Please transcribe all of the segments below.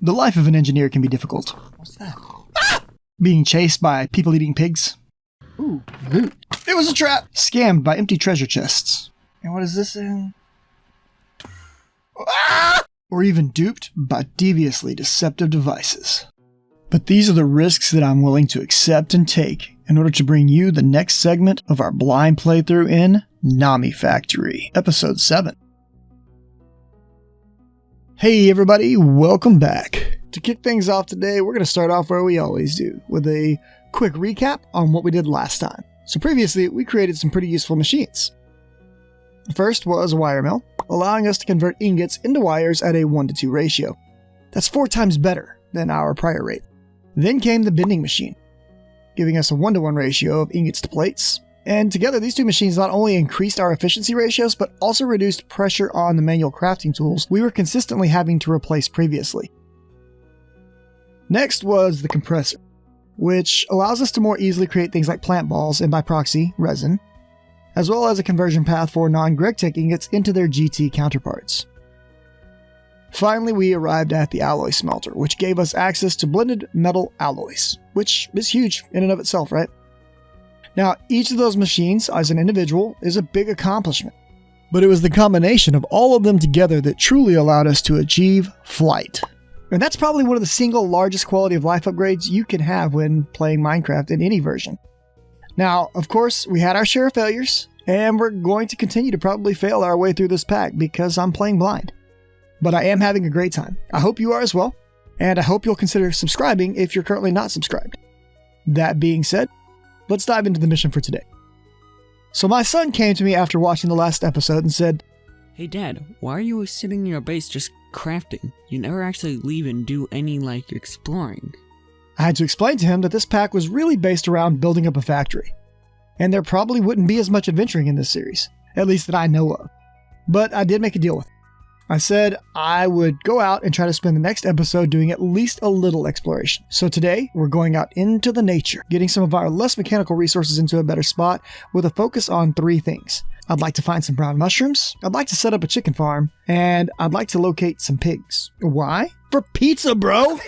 The life of an engineer can be difficult. What's that? Ah! Being chased by people-eating pigs. Ooh, loot. It was a trap! Scammed by empty treasure chests. And what is this in? Ah! Or even duped by deviously deceptive devices. But these are the risks that I'm willing to accept and take in order to bring you the next segment of our blind playthrough in Nomifactory, Episode 7. Hey everybody, welcome back. To kick things off today, we're going to start off where we always do, with a quick recap on what we did last time. So previously, we created some pretty useful machines. The first was a wire mill, allowing us to convert ingots into wires at a 1:2 ratio. That's 4 times better than our prior rate. Then came the bending machine, giving us a 1:1 ratio of ingots to plates. And together, these two machines not only increased our efficiency ratios, but also reduced pressure on the manual crafting tools we were consistently having to replace previously. Next was the compressor, which allows us to more easily create things like plant balls and by proxy, resin, as well as a conversion path for non-GregTech ingots into their GT counterparts. Finally, we arrived at the alloy smelter, which gave us access to blended metal alloys, which is huge in and of itself, right? Now, each of those machines as an individual is a big accomplishment, but it was the combination of all of them together that truly allowed us to achieve flight. And that's probably one of the single largest quality of life upgrades you can have when playing Minecraft in any version. Now, of course, we had our share of failures, and we're going to continue to probably fail our way through this pack because I'm playing blind. But I am having a great time. I hope you are as well, and I hope you'll consider subscribing if you're currently not subscribed. That being said, let's dive into the mission for today. So my son came to me after watching the last episode and said, "Hey Dad, why are you sitting in your base just crafting? You never actually leave and do any, exploring." I had to explain to him that this pack was really based around building up a factory, and there probably wouldn't be as much adventuring in this series, at least that I know of. But I did make a deal with him. I said I would go out and try to spend the next episode doing at least a little exploration. So today, we're going out into the nature, getting some of our less mechanical resources into a better spot with a focus on 3 things. I'd like to find some brown mushrooms, I'd like to set up a chicken farm, and I'd like to locate some pigs. Why? For pizza, bro!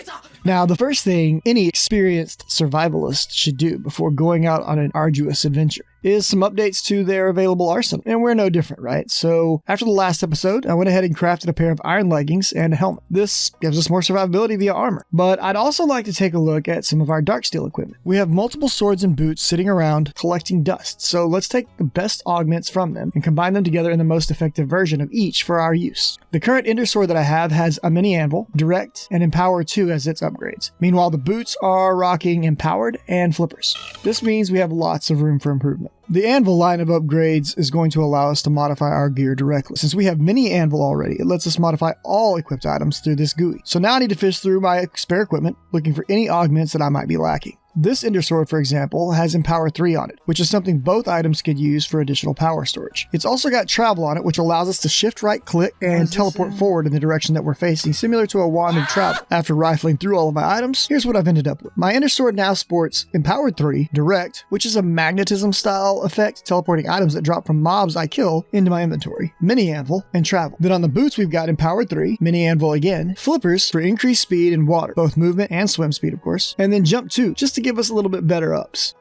Now, the first thing any experienced survivalist should do before going out on an arduous adventure is some updates to their available arsenal. And we're no different, right? So after the last episode, I went ahead and crafted a pair of iron leggings and a helmet. This gives us more survivability via armor. But I'd also like to take a look at some of our dark steel equipment. We have multiple swords and boots sitting around collecting dust. So let's take the best augments from them and combine them together in the most effective version of each for our use. The current ender sword that I have has a mini anvil, direct, and empower 2 as its upgrades. Meanwhile, the boots are rocking empowered and flippers. This means we have lots of room for improvement. The anvil line of upgrades is going to allow us to modify our gear directly. Since we have mini anvil already, it lets us modify all equipped items through this GUI. So now I need to fish through my spare equipment, looking for any augments that I might be lacking. This ender sword, for example, has Empower 3 on it, which is something both items could use for additional power storage. It's also got travel on it, which allows us to shift right click and teleport forward in the direction that we're facing, similar to a wand of travel. After rifling through all of my items, here's what I've ended up with. My ender sword now sports Empowered 3, Direct, which is a magnetism style effect, teleporting items that drop from mobs I kill into my inventory, Mini Anvil, and Travel. Then on the boots we've got Empowered 3, Mini Anvil again, Flippers for increased speed and water, both movement and swim speed of course, and then Jump 2, just to give us a little bit better ups.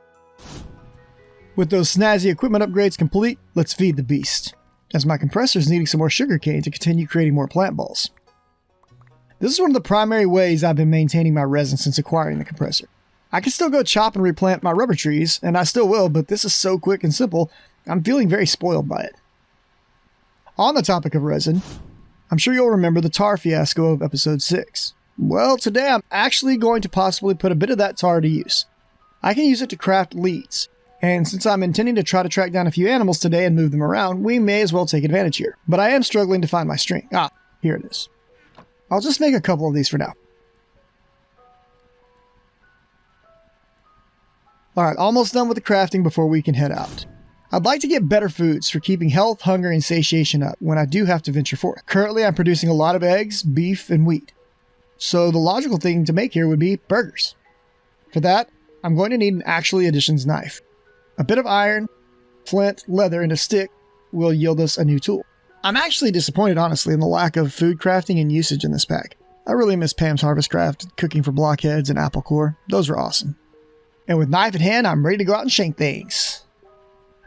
With those snazzy equipment upgrades complete, let's feed the beast, as my compressor is needing some more sugarcane to continue creating more plant balls. This is one of the primary ways I've been maintaining my resin since acquiring the compressor. I can still go chop and replant my rubber trees, and I still will, but this is so quick and simple, I'm feeling very spoiled by it. On the topic of resin, I'm sure you'll remember the tar fiasco of episode 6. Well, today I'm actually going to possibly put a bit of that tar to use. I can use it to craft leads, and since I'm intending to try to track down a few animals today and move them around, we may as well take advantage here. But I am struggling to find my string. Here it is. I'll just make a couple of these for now. Alright, almost done with the crafting before we can head out. I'd like to get better foods for keeping health, hunger, and satiation up when I do have to venture forth. Currently, I'm producing a lot of eggs, beef, and wheat. So the logical thing to make here would be burgers. For that, I'm going to need an actually additions knife. A bit of iron, flint, leather, and a stick will yield us a new tool. I'm actually disappointed, honestly, in the lack of food crafting and usage in this pack. I really miss Pam's Harvest Craft, cooking for blockheads and apple core. Those were awesome. And with knife in hand, I'm ready to go out and shank things.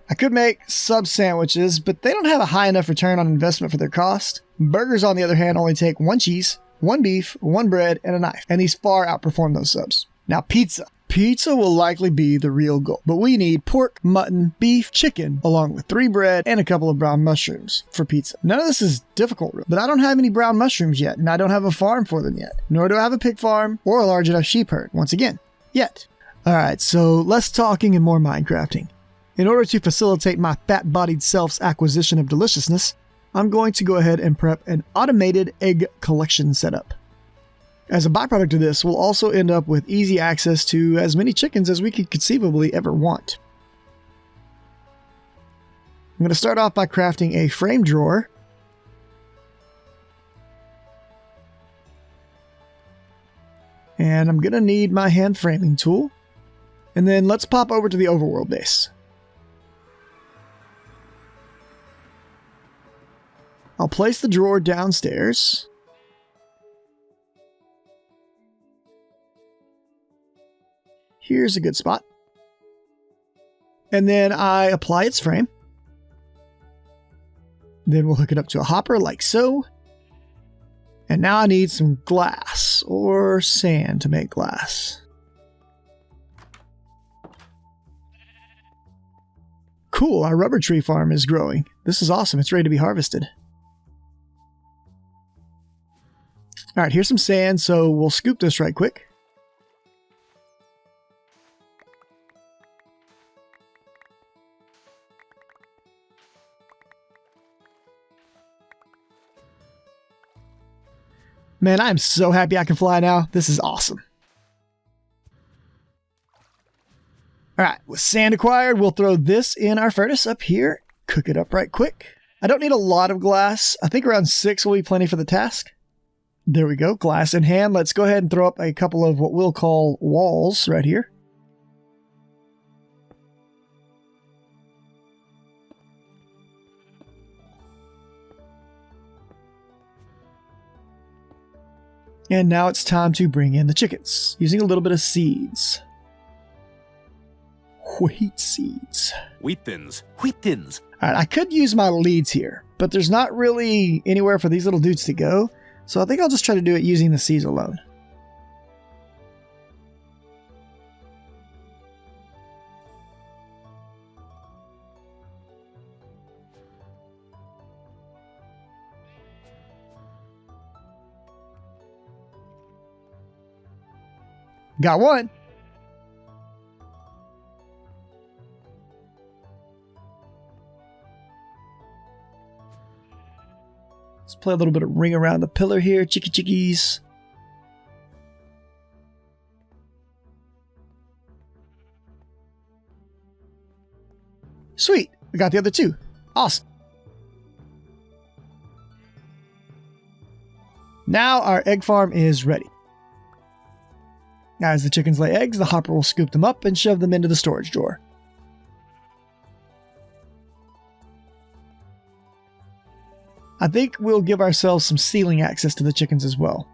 I could make sub sandwiches, but they don't have a high enough return on investment for their cost. Burgers, on the other hand, only take 1 cheese, 1 beef, 1 bread, and a knife. And these far outperform those subs. Now pizza. Pizza will likely be the real goal, but we need pork, mutton, beef, chicken, along with 3 bread and a couple of brown mushrooms for pizza. None of this is difficult, but I don't have any brown mushrooms yet, and I don't have a farm for them yet. Nor do I have a pig farm or a large enough sheep herd, once again, yet. Alright, so less talking and more Minecrafting. In order to facilitate my fat-bodied self's acquisition of deliciousness, I'm going to go ahead and prep an automated egg collection setup. As a byproduct of this, we'll also end up with easy access to as many chickens as we could conceivably ever want. I'm going to start off by crafting a frame drawer. And I'm going to need my hand framing tool. And then let's pop over to the overworld base. I'll place the drawer downstairs. Here's a good spot. And then I apply its frame. Then we'll hook it up to a hopper like so. And now I need some glass or sand to make glass. Cool, our rubber tree farm is growing. This is awesome. It's ready to be harvested. All right, here's some sand, so we'll scoop this right quick. Man, I'm so happy I can fly now. This is awesome. All right, with sand acquired, we'll throw this in our furnace up here. Cook it up right quick. I don't need a lot of glass. I think around 6 will be plenty for the task. There we go, glass in hand. Let's go ahead and throw up a couple of what we'll call walls right here. And now it's time to bring in the chickens, using a little bit of seeds. Wheat seeds. Wheat thins. Wheat thins. All right, I could use my leads here, but there's not really anywhere for these little dudes to go, so I think I'll just try to do it using the seeds alone. Got one. Let's play a little bit of ring around the pillar here, chickies. Sweet, we got the other 2. Awesome. Now our egg farm is ready. As the chickens lay eggs, the hopper will scoop them up and shove them into the storage drawer. I think we'll give ourselves some ceiling access to the chickens as well.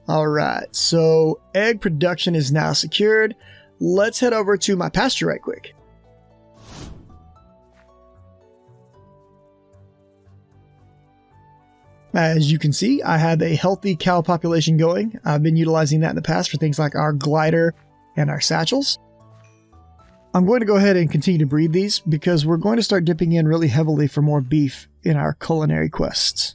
Alright, so egg production is now secured. Let's head over to my pasture right quick. As you can see, I have a healthy cow population going. I've been utilizing that in the past for things like our glider and our satchels. I'm going to go ahead and continue to breed these because we're going to start dipping in really heavily for more beef in our culinary quests.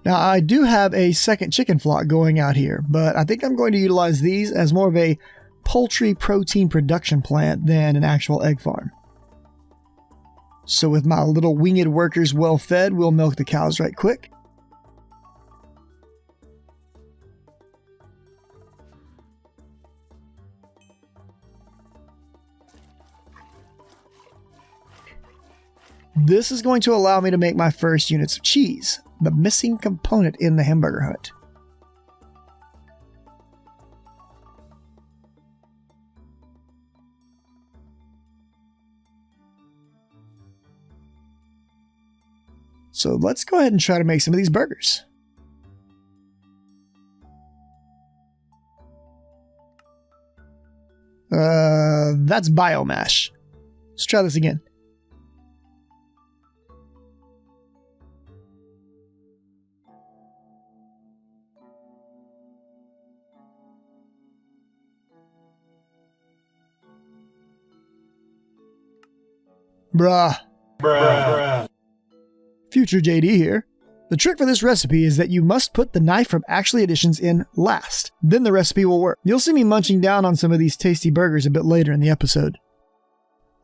Now, I do have a second chicken flock going out here, but I think I'm going to utilize these as more of a poultry protein production plant than an actual egg farm. So with my little winged workers well fed, we'll milk the cows right quick. This is going to allow me to make my first units of cheese, the missing component in the hamburger hunt. So let's go ahead and try to make some of these burgers. That's biomash. Let's try this again. Bruh. Future JD here. The trick for this recipe is that you must put the knife from Actually Additions in last. Then the recipe will work. You'll see me munching down on some of these tasty burgers a bit later in the episode.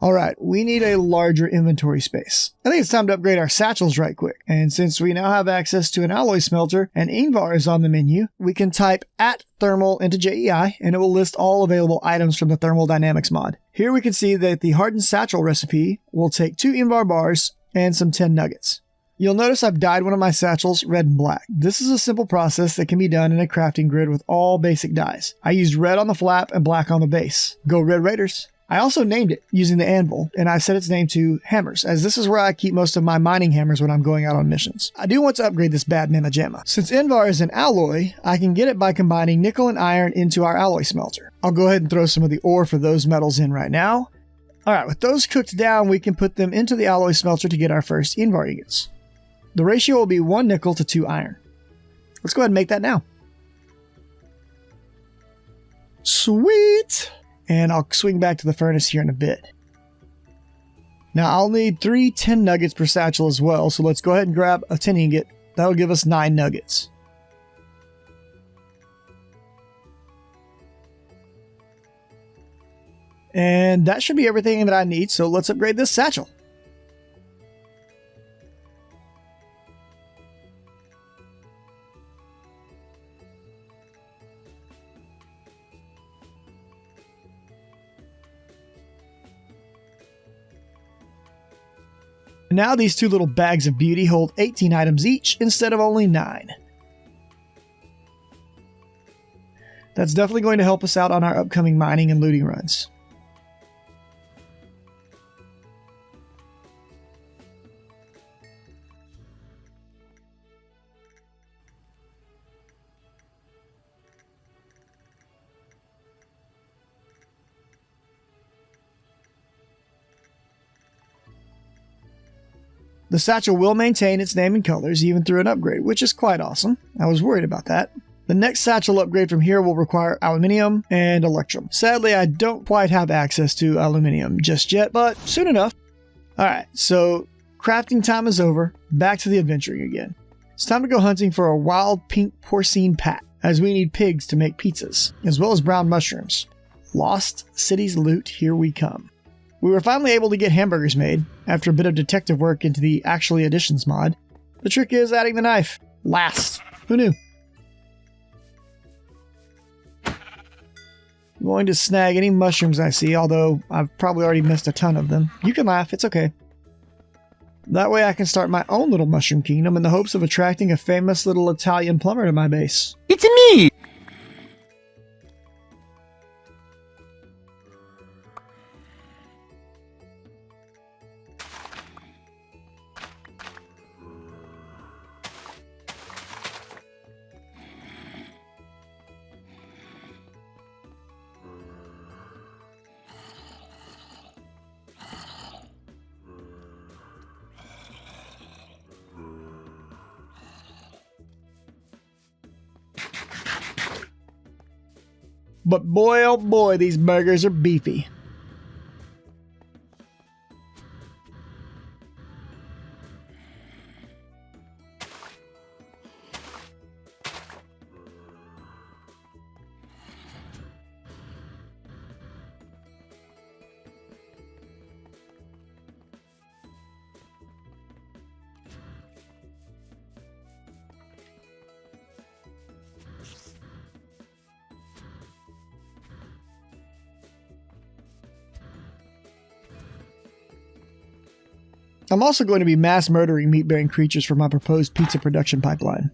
Alright, we need a larger inventory space. I think it's time to upgrade our satchels right quick. And since we now have access to an alloy smelter and Ingvar is on the menu, we can type @thermal into JEI and it will list all available items from the Thermal Dynamics mod. Here we can see that the hardened satchel recipe will take 2 Ingvar bars and some 10 nuggets. You'll notice I've dyed one of my satchels red and black. This is a simple process that can be done in a crafting grid with all basic dyes. I used red on the flap and black on the base. Go Red Raiders! I also named it using the anvil, and I set its name to Hammers, as this is where I keep most of my mining hammers when I'm going out on missions. I do want to upgrade this bad Mamma Jamma. Since Ingvar is an alloy, I can get it by combining nickel and iron into our alloy smelter. I'll go ahead and throw some of the ore for those metals in right now. Alright, with those cooked down, we can put them into the alloy smelter to get our first Ingvar ingots. The ratio will be 1 nickel to 2 iron. Let's go ahead and make that now. Sweet! And I'll swing back to the furnace here in a bit. Now I'll need 3 10 nuggets per satchel as well, so let's go ahead and grab a 10 ingot. That'll give us 9 nuggets. And that should be everything that I need, so let's upgrade this satchel. Now these 2 little bags of beauty hold 18 items each instead of only 9. That's definitely going to help us out on our upcoming mining and looting runs. The satchel will maintain its name and colors even through an upgrade, which is quite awesome. I was worried about that. The next satchel upgrade from here will require aluminium and electrum. Sadly, I don't quite have access to aluminium just yet, but soon enough. Alright, so crafting time is over. Back to the adventuring again. It's time to go hunting for a wild pink porcine pat, as we need pigs to make pizzas, as well as brown mushrooms. Lost Cities loot, here we come. We were finally able to get hamburgers made, after a bit of detective work into the Actually Additions mod. The trick is adding the knife. Last. Who knew? I'm going to snag any mushrooms I see, although I've probably already missed a ton of them. You can laugh, it's okay. That way I can start my own little mushroom kingdom in the hopes of attracting a famous little Italian plumber to my base. It's me! But boy oh boy, these burgers are beefy. I'm also going to be mass murdering meat-bearing creatures for my proposed pizza production pipeline.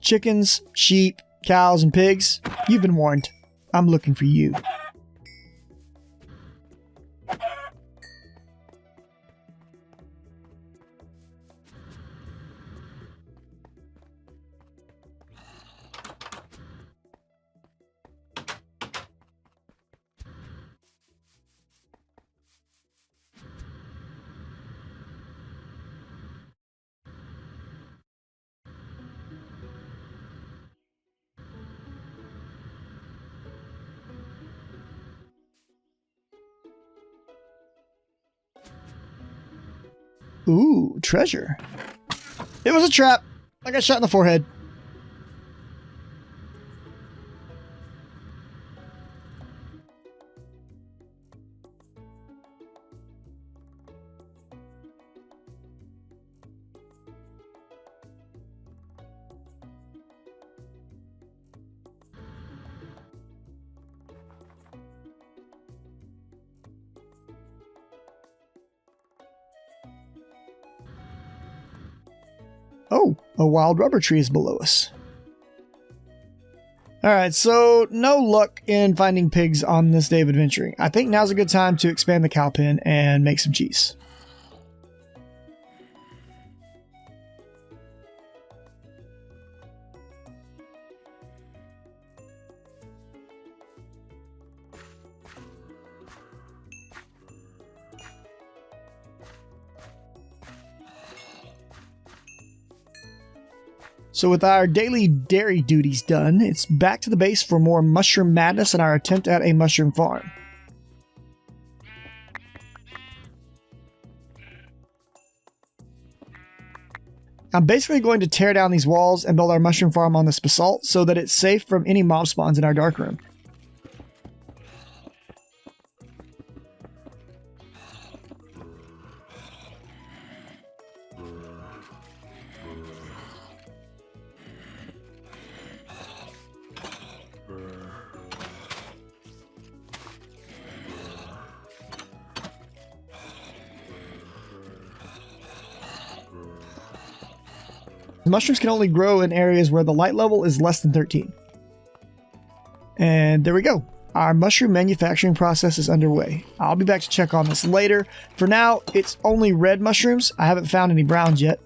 Chickens, sheep, cows, and pigs, you've been warned. I'm looking for you. Ooh, treasure. It was a trap. I got shot in the forehead. Oh, a wild rubber tree is below us. Alright, so no luck in finding pigs on this day of adventuring. I think now's a good time to expand the cow pen and make some cheese. So with our daily dairy duties done, it's back to the base for more mushroom madness and our attempt at a mushroom farm. I'm basically going to tear down these walls and build our mushroom farm on this basalt so that it's safe from any mob spawns in our dark room. Mushrooms can only grow in areas where the light level is less than 13. And there we go. Our mushroom manufacturing process is underway. I'll be back to check on this later. For now, it's only red mushrooms. I haven't found any browns yet.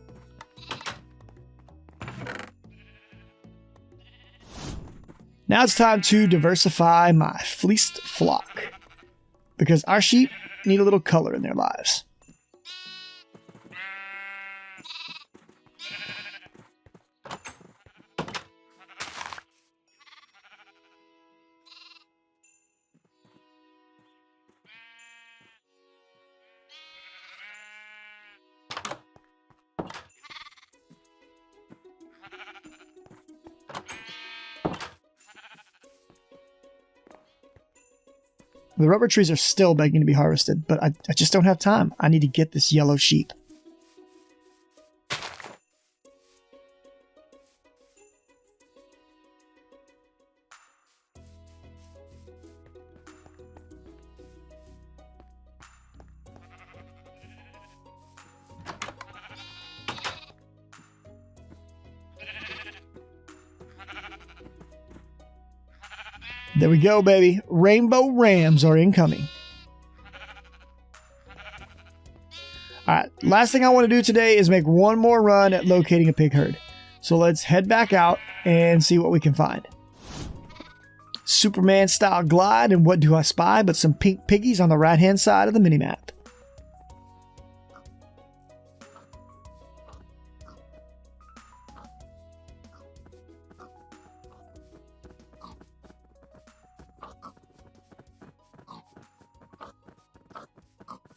Now it's time to diversify my fleeced flock, because our sheep need a little color in their lives. The rubber trees are still begging to be harvested, but I just don't have time. I need to get this yellow sheep. There we go, baby. Rainbow rams are incoming. Alright, last thing I want to do today is make one more run at locating a pig herd. So let's head back out and see what we can find. Superman style glide, and what do I spy but some pink piggies on the right hand side of the minimap.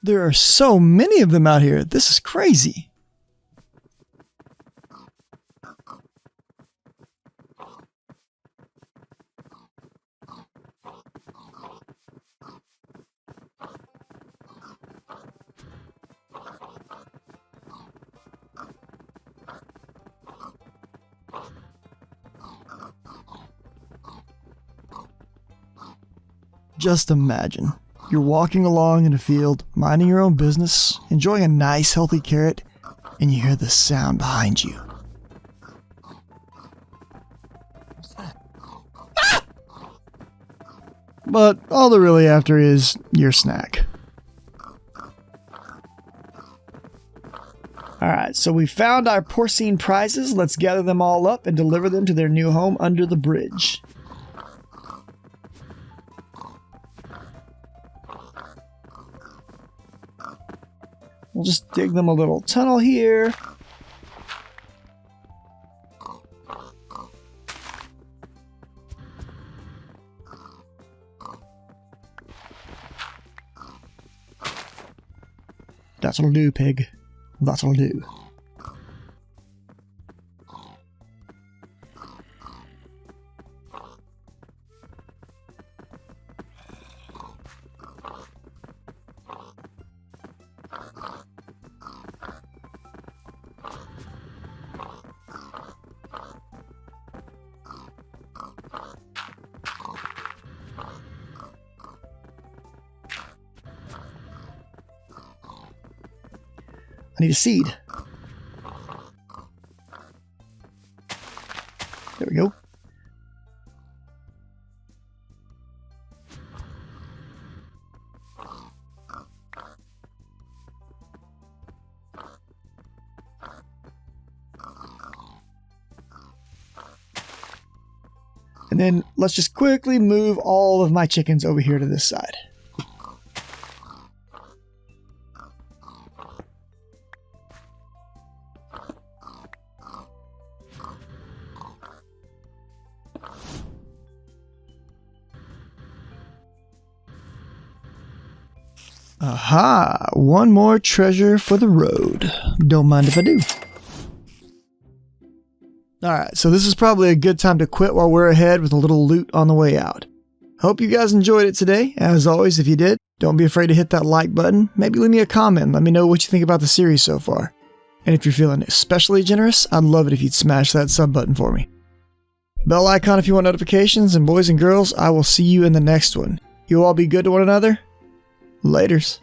There are so many of them out here. This is crazy. Just imagine. You're walking along in a field, minding your own business, enjoying a nice healthy carrot, and you hear the sound behind you. What's that? Ah! But all they're really after is your snack. Alright, so we found our porcine prizes. Let's gather them all up and deliver them to their new home under the bridge. We'll just dig them a little tunnel here. That'll do, pig. That'll do. I need a seed. There we go. And then let's just quickly move all of my chickens over here to this side. Aha! One more treasure for the road. Don't mind if I do. Alright, so this is probably a good time to quit while we're ahead with a little loot on the way out. Hope you guys enjoyed it today. As always, if you did, don't be afraid to hit that like button. Maybe leave me a comment. Let me know what you think about the series so far. And if you're feeling especially generous, I'd love it if you'd smash that sub button for me. Bell icon if you want notifications, and boys and girls, I will see you in the next one. You all be good to one another. Laters.